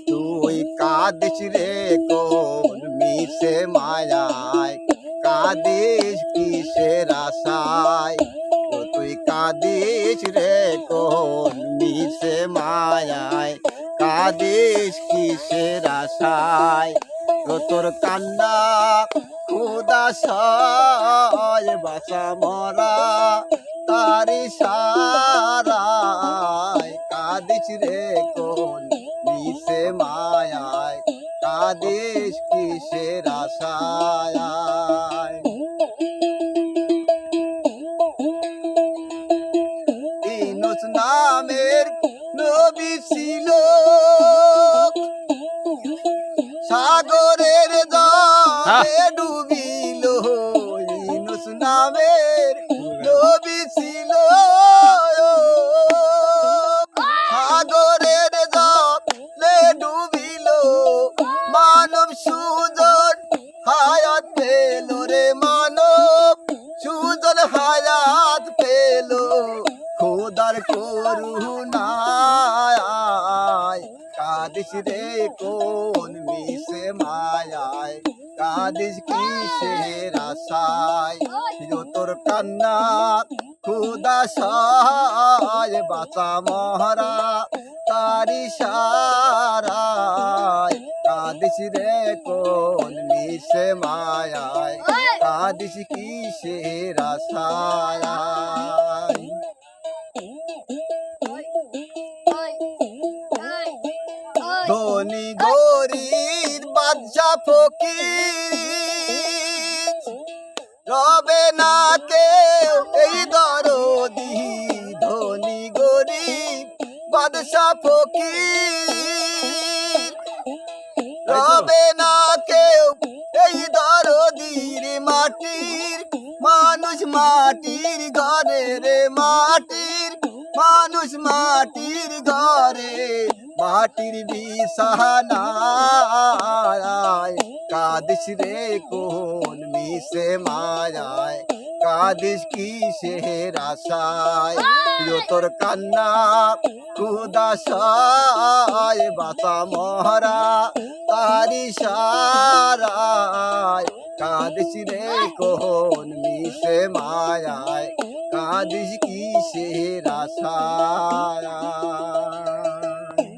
তুই কাঁদিস রে কোন মিশে মায়ায়, কাঁদিস কিসের আশায়। তুই কাঁদিস রে কোন মিশে মায়ায়, কাঁদিস কিসের আশায়। তোর কান্না খুদা সয় বাসা মরা তারি সারায়, কাঁদিস রে কোন মিশে মায়ায়, কাঁদিস কিসের আশায়। ইউনূস নামের নবী ছিল সাগরের জলে ডুবিল। ইউনূস নামের নবী ছিল সাগরের জলে ডুবিল। মানব সুজন হায়াত পেল রে, মানব সুজন হায়াত পেল খোদার করুণায়। কাঁদিস রে কোন মিশে মায়ায়, কাঁদিস কিসের আশায়। তোর কান্না খুদা সয় বাঁচা মহারা তারি সারায়, কাঁদিস রে কোন মিশে মায়ায়, কাঁদিস কিসের আশায়। ধনী গরিব বাদশা ফকির রবে না কেউ এই দরদি। ধনী গরিব বাদশা ফকির রবে না কেউ এই দরদির। মাটির মানুষ মাটির ঘরে রে, মাটির মানুষ মাটির ঘরে, মাটির বিছানায়। কাঁদিস রে কোন মিশে মায়ায়, কাঁদিস কিসের আশায়। তোর কান্না খুদা সয় বাঁচা মহারা তারি সারায়, কাঁদিস রে কোন মিশে মায়ায়, কাঁদিস কিসের আশায়।